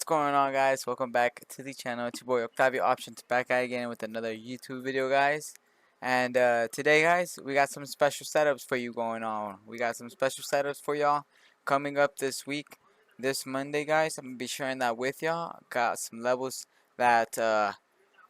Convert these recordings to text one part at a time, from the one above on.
going on, guys? Welcome back to the channel. It's your boy Octavio Options back at again with another YouTube video, guys. And today, guys, we got some special setups for you going on. We got some special setups for y'all coming up this week, this Monday, guys. I'm gonna be sharing that with y'all. Got some levels that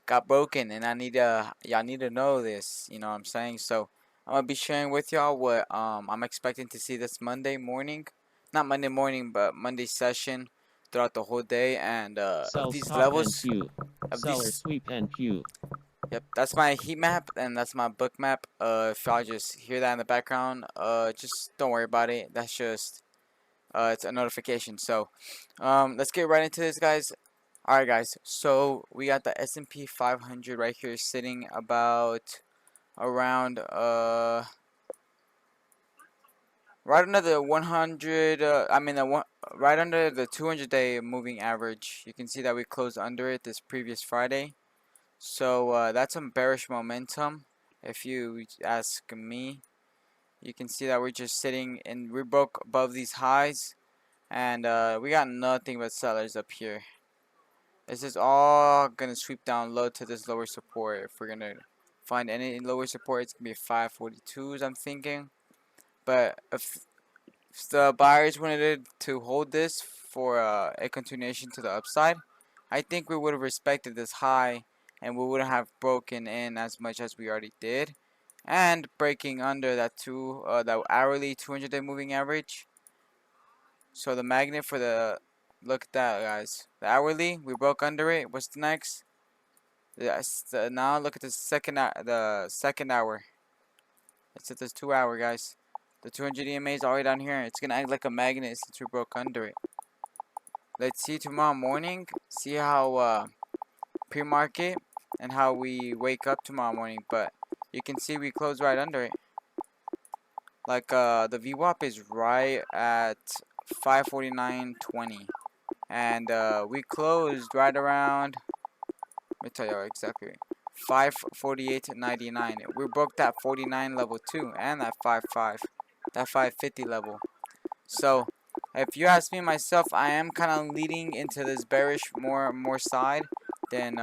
got broken, and y'all need to know this. You know what I'm saying? So I'm gonna be sharing with y'all what I'm expecting to see this Monday morning, not Monday morning, but Monday session throughout the whole day, and of Cell these stop and levels, queue. of Seller these. sweep and queue. Yep, that's my heat map and that's my book map. If y'all just hear that in the background, just don't worry about it. That's just it's a notification. So, let's get right into this, guys. Alright, guys, so we got the S&P 500 right here sitting about around right under the 100 right under the 200-day moving average. You can see that we closed under it this previous Friday. So that's some bearish momentum if you ask me. You can see that we're just sitting and we broke above these highs, and we got nothing but sellers up here. This is all gonna sweep down low to this lower support. If we're gonna find any lower support, it's gonna be 542s, I'm thinking. But if the buyers wanted to hold this for a continuation to the upside, I think we would have respected this high and we wouldn't have broken in as much as we already did. And breaking under that hourly 200-day moving average. So the magnet for the, look at that, guys. The hourly, we broke under it. What's the next? Yes, now look at the second hour. It's at this 2 hour, guys. The 200 EMA is all the way down here. It's gonna act like a magnet since we broke under it. Let's see tomorrow morning. See how pre-market and how we wake up tomorrow morning. But you can see we close right under it. Like the VWAP is right at 549.20, and we closed right around. Let me tell you exactly. 548.99. We broke that 49 level too, and that 550 level. So, if you ask me myself, I am kind of leading into this bearish more side than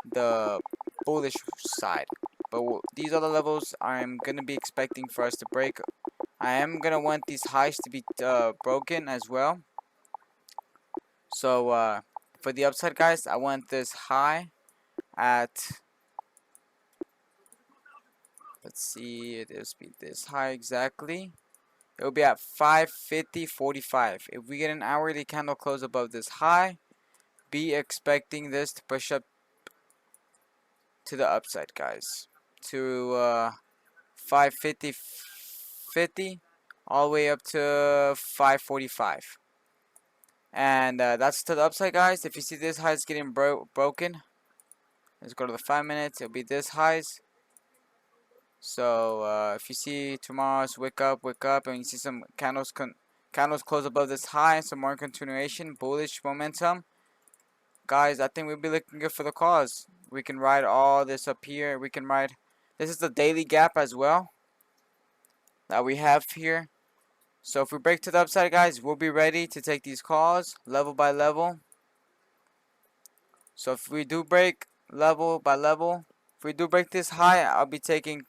the bullish side. But these other levels I'm gonna be expecting for us to break. I am gonna want these highs to be broken as well. So for the upside, guys, I want this high at, let's see, it'll be this high exactly. It will be at 550.45. If we get an hourly candle close above this high, be expecting this to push up to the upside, guys, to 550.50 all the way up to 545. And that's to the upside, guys. If you see this high is getting broken, let's go to the 5 minutes. It'll be this highs. So if you see tomorrow's wake up, and you see some candles close above this high, some more continuation, bullish momentum, guys, I think we'll be looking good for the cause. We can ride all this up here. We can ride. This is the daily gap as well that we have here. So if we break to the upside, guys, we'll be ready to take these calls level by level. So if we do break level by level, if we do break this high, I'll be taking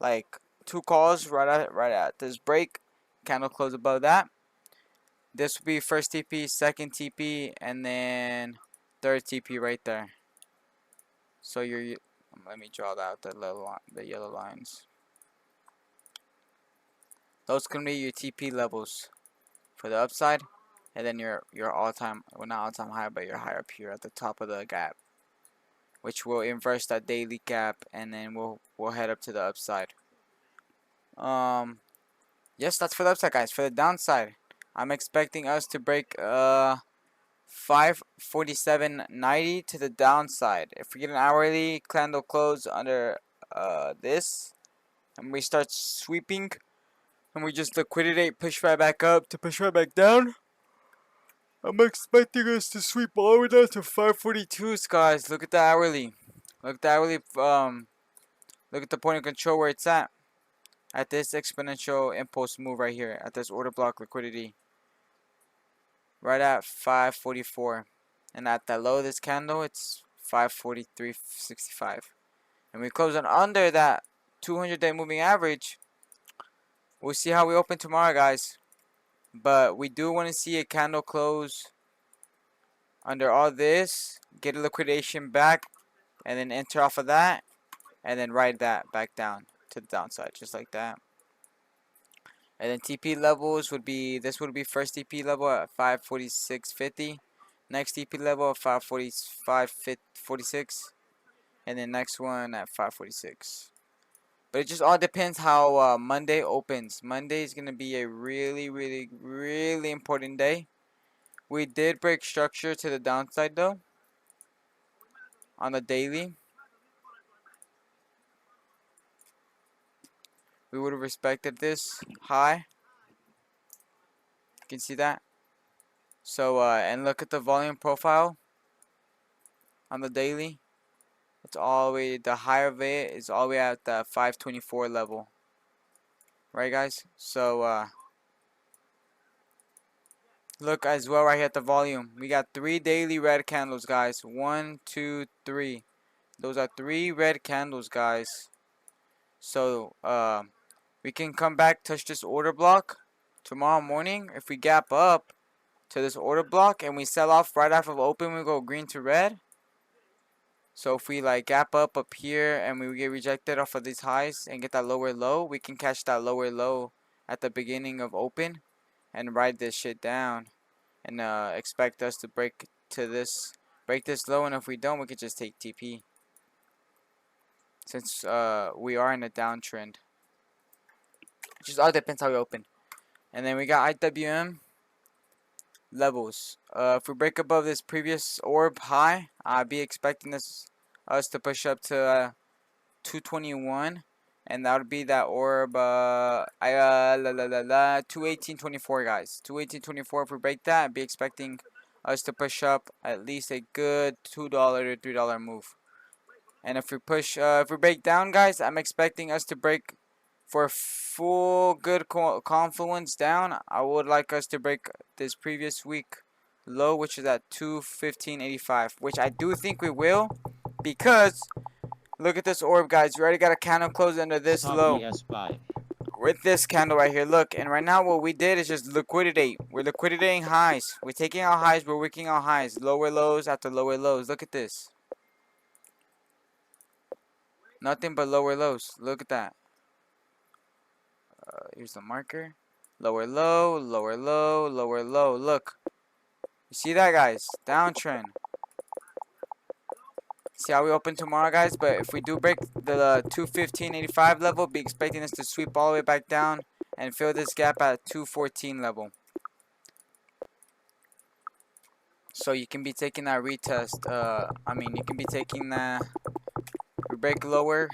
like 2 calls right at this break. Candle close above that. This will be first TP, second TP, and then third TP right there. So let me draw out the yellow lines. Those can be your TP levels for the upside, and then your all-time, well, not all-time high, but your high up here at the top of the gap, which will inverse that daily gap, and then we'll head up to the upside. Yes, that's for the upside, guys. For the downside, I'm expecting us to break 547.90 to the downside. If we get an hourly candle close under this, and we start sweeping, and we just liquidate, push right back up to push right back down, I'm expecting us to sweep all the way down to 542s, guys. Look at the hourly. Look at the hourly. Look at the point of control where it's at. At this exponential impulse move right here. At this order block liquidity. right at 544, and at the low of this candle it's 543.65, and we close on under that 200-day moving average. We'll see how we open tomorrow, guys, but we do want to see a candle close under all this, get a liquidation back, and then enter off of that, and then ride that back down to the downside, just like that. And then TP levels would be, this would be first TP level at 546.50, next TP level at 545.46, and then next one at 546. But it just all depends how Monday opens. Monday is going to be a really important day. We did break structure to the downside though on the daily. We would have respected this high. You can see that. So and look at the volume profile on the daily. It's all the way, the higher of it is all the way at the 524 level. Right, guys? So look as well right here at the volume. We got 3 daily red candles, guys. 1, 2, 3. Those are 3 red candles, guys. So we can come back, touch this order block tomorrow morning. If we gap up to this order block and we sell off right after open, we go green to red. So if we like gap up here and we get rejected off of these highs and get that lower low, we can catch that lower low at the beginning of open and ride this shit down and expect us to break this low. And if we don't, we could just take TP, since we are in a downtrend. It just all depends how we open. And then we got IWM levels. If we break above this previous orb high, I'd be expecting us to push up to 221, and that would be that orb 218.24, guys. 218.24. If we break that, I'd be expecting us to push up at least a good $2 to $3 move. And if we push, if we break down, guys, I'm expecting us to break for a full good confluence down. I would like us to break this previous week low, which is at 215.85, which I do think we will, because look at this orb, guys. We already got a candle close under this low with this candle right here. Look, and right now what we did is just liquidate. We're liquidating highs. We're taking out highs. We're wicking out highs. Lower lows after lower lows. Look at this. Nothing but lower lows. Look at that. Here's the marker. Lower low, lower low, lower low. Look. You see that, guys? Downtrend. See how we open tomorrow, guys? But if we do break the 215.85 level, be expecting us to sweep all the way back down and fill this gap at 214 level. So you can be taking that retest. You can be taking that. We break lower,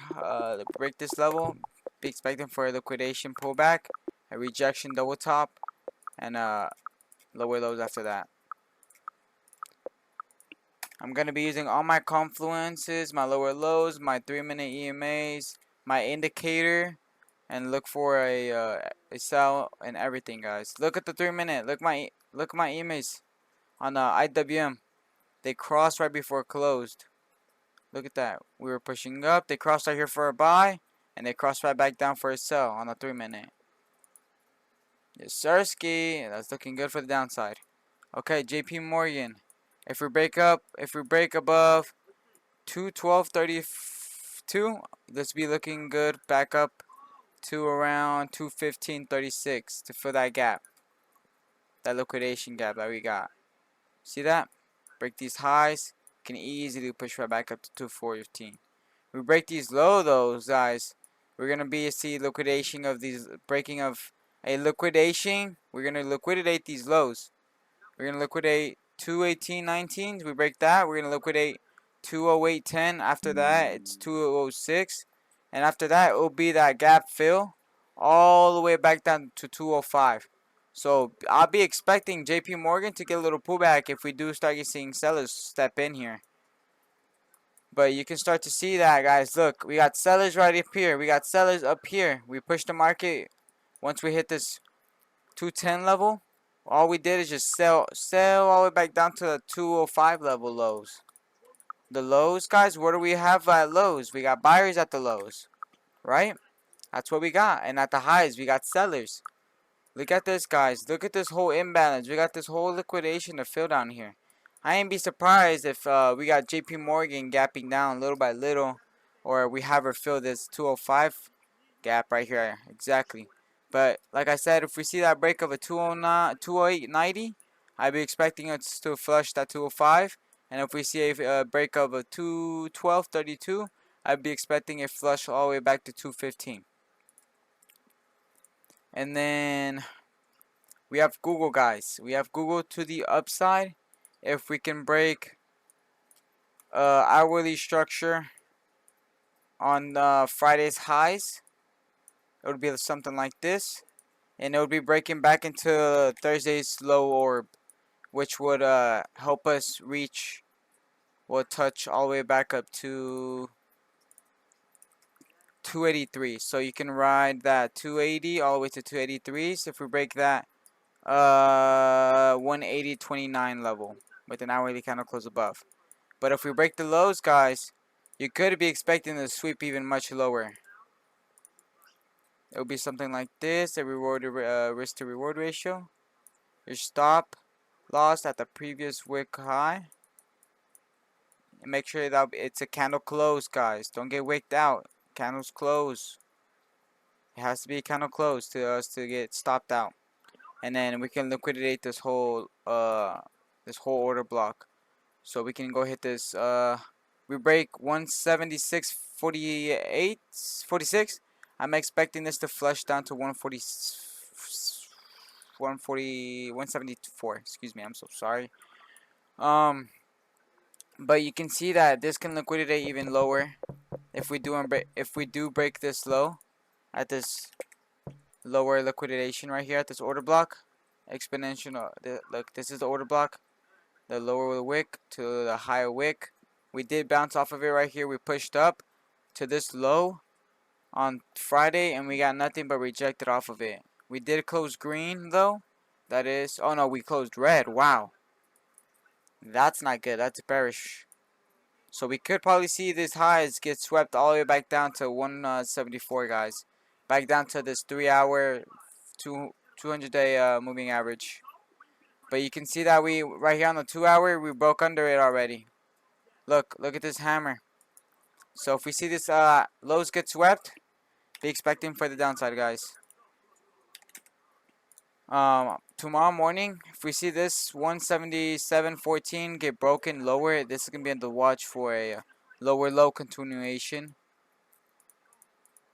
break this level. Be expecting for a liquidation pullback, a rejection double top, and lower lows after that. I'm going to be using all my confluences, my lower lows, my 3-minute EMAs, my indicator, and look for a sell and everything, guys. Look at the 3-minute. Look my EMAs on the IWM. They crossed right before it closed. Look at that. We were pushing up. They crossed right here for a buy, and they crossed right back down for a sell on the 3-minute. Yes, sirski. That's looking good for the downside. Okay, JP Morgan. If we break above 212.32, let's be looking good back up to around 215.36 to fill that gap. That liquidation gap that we got. See that? Break these highs, can easily push right back up to 214. We break these low though, guys. We're gonna see liquidation of these, breaking of a liquidation. We're gonna liquidate these lows. We're gonna liquidate 218.19. We break that. We're gonna liquidate 208.10. After that, it's 206, and after that, it will be that gap fill all the way back down to 205. So I'll be expecting JP Morgan to get a little pullback if we do start seeing sellers step in here. But you can start to see that, guys. Look, we got sellers right up here. We got sellers up here. We push the market once we hit this 210 level. All we did is just sell all the way back down to the 205 level lows. The lows, guys, what do we have at lows? We got buyers at the lows, right? That's what we got. And at the highs, we got sellers. Look at this, guys. Look at this whole imbalance. We got this whole liquidation to fill down here. I ain't be surprised if we got JP Morgan gapping down little by little, or we have her fill this 205 gap right here. Exactly. But like I said, if we see that break of a 209, 208.90, I'd be expecting us to flush that 205. And if we see a break of a 212.32, I'd be expecting a flush all the way back to 215. And then we have Google, guys. We have Google to the upside. If we can break hourly structure on Friday's highs, it would be something like this. And it would be breaking back into Thursday's low orb, which would help us reach, will touch all the way back up to 283. So you can ride that 280 all the way to 283. So if we break that 180.29 level with an hourly candle close above. But if we break the lows, guys, you could be expecting the sweep even much lower. It would be something like this, the risk to reward ratio. Your stop loss at the previous wick high. And make sure that it's a candle close, guys. Don't get wicked out. Candles close. It has to be a candle close to us to get stopped out. And then we can liquidate this whole order block. So we can go hit this we break 176.46. I'm expecting this to flush down to 174. Excuse me, I'm so sorry. But you can see that this can liquidate even lower if we do break this low at this lower liquidation right here at this order block. Exponential. Look, this is the order block. The lower wick to the higher wick. We did bounce off of it right here. We pushed up to this low on Friday and we got nothing but rejected off of it. We did close green though. That is, oh no, we closed red. Wow. That's not good. That's bearish. So we could probably see these highs get swept all the way back down to 174, guys. Back down to this 3-hour, 200-day moving average. But you can see that we, right here on the 2-hour, we broke under it already. Look at this hammer. So if we see this lows get swept, be expecting for the downside, guys. Tomorrow morning, if we see this 177.14 get broken lower, this is gonna be on the watch for a lower low continuation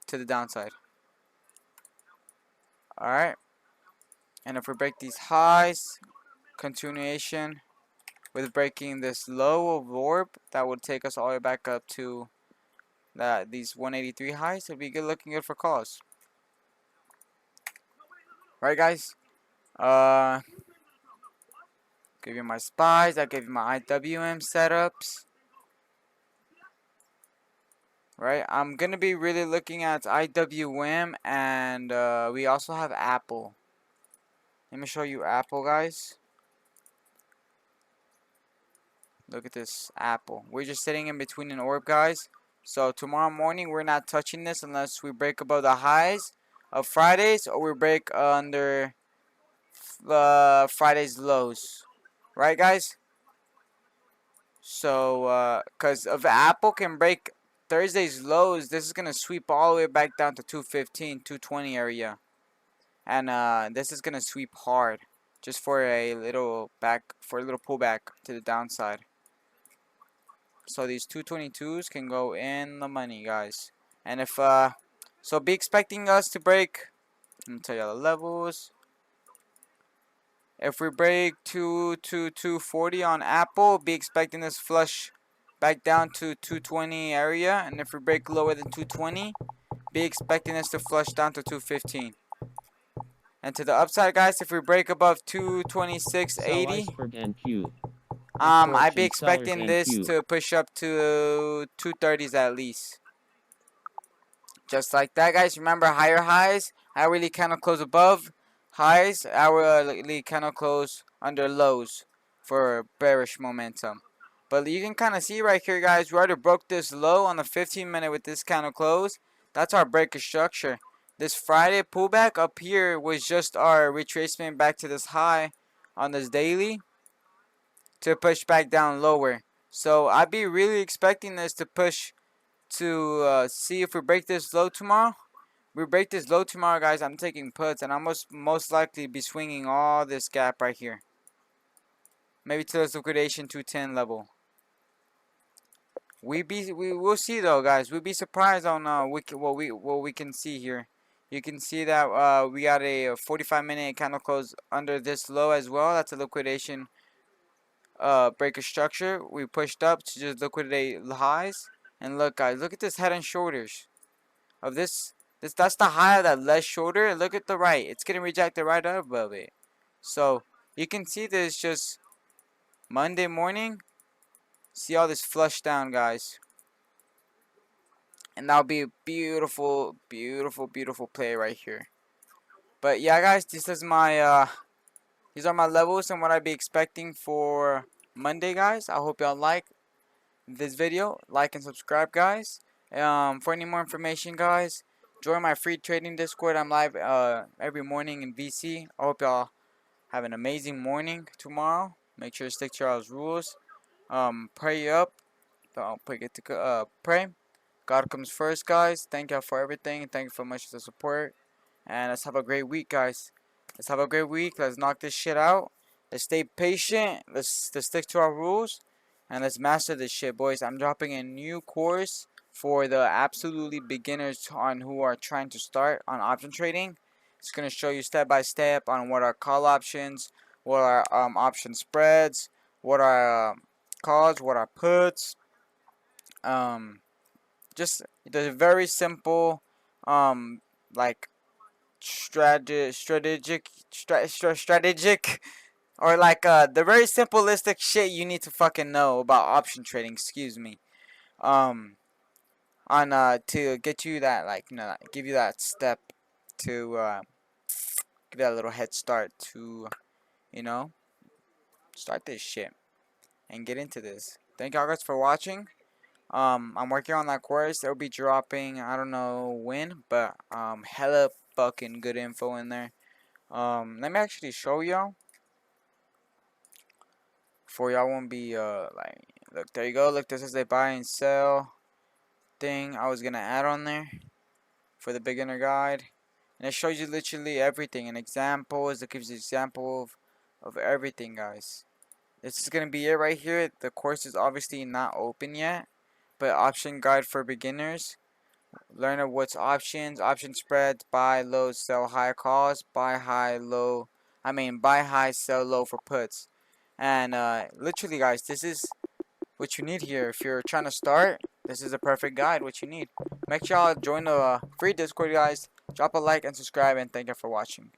to the downside. Alright. And if we break these highs, continuation with breaking this low of orb, that would take us all the way back up to these 183 highs. It'd be good, looking good for calls. Right, guys? Give you my spies. I gave you my IWM setups. Right, I'm gonna be really looking at IWM, and we also have Apple. Let me show you Apple, guys. Look at this Apple. We're just sitting in between an orb, guys. So tomorrow morning we're not touching this unless we break above the highs of Fridays or we break under Friday's lows. Right, guys? So because if Apple can break Thursday's lows, this is gonna sweep all the way back down to 215, 220 area. And this is gonna sweep hard just for a little pullback to the downside. So these 222s can go in the money, guys. And if so be expecting us to break, let me tell you the levels. If we break 240 on Apple, be expecting this flush back down to 220 area. And if we break lower than 220, be expecting this to flush down to 215. And to the upside, guys, if we break above 226.80, I'd be expecting this to push up to 230s at least. Just like that, guys. Remember, higher highs, I really kind of close above. highs, hourly candle close under lows for bearish momentum. But you can kind of see right here, guys, we already broke this low on the 15-minute with this candle close. That's our breaker structure. This Friday pullback up here was just our retracement back to this high on this daily to push back down lower. So I'd be really expecting this to push to see if we break this low tomorrow. We break this low tomorrow, guys. I'm taking puts, and I'm most likely be swinging all this gap right here, maybe to this liquidation 210 level. We will see though, guys. We'll be surprised on what we can see here. You can see that we got a 45-minute candle close under this low as well. That's a liquidation breaker structure. We pushed up to just liquidate highs. And look, guys, look at this head and shoulders of this. That's the high of that left shoulder. And look at the right. It's getting rejected right above it. So you can see this just Monday morning. See all this flush down, guys. And that'll be a beautiful, beautiful, beautiful play right here. But yeah, guys, this is my these are my levels and what I'd be expecting for Monday, guys. I hope y'all like this video. Like and subscribe, guys. For any more information, guys, join my free trading Discord. I'm live every morning in VC. I hope y'all have an amazing morning tomorrow. Make sure to stick to y'all's rules. Pray up. Don't forget to pray. God comes first, guys. Thank y'all for everything. Thank you so much for the support. And let's have a great week, guys. Let's have a great week. Let's knock this shit out. Let's stay patient. Let's stick to our rules. And let's master this shit, boys. I'm dropping a new course for the absolutely beginners on who are trying to start on option trading. It's going to show you step by step on what are call options, what are option spreads, what are calls, what are puts. Just the very simple, like strategic, or like the very simplistic shit you need to fucking know about option trading. Excuse me. On to get you that, like, give you that step to give that little head start to, you know, start this shit and get into this. Thank y'all guys for watching. I'm working on that course. It'll be dropping, I don't know when, but hella fucking good info in there. Let me actually show y'all. For y'all won't be like, look, there you go. Look, this is a buy and sell thing I was gonna add on there for the beginner guide, and it shows you literally everything and examples. It gives you example of everything, guys. This is gonna be it right here. The course is obviously not open yet, but option guide for beginners. Learn of what's options, option spreads, buy low, sell high calls, buy high, low. Buy high, sell low for puts. And literally, guys, this is what you need here. If you're trying to start, this is a perfect guide. What you need. Make sure y'all join the free Discord, guys. Drop a like and subscribe, and thank you for watching.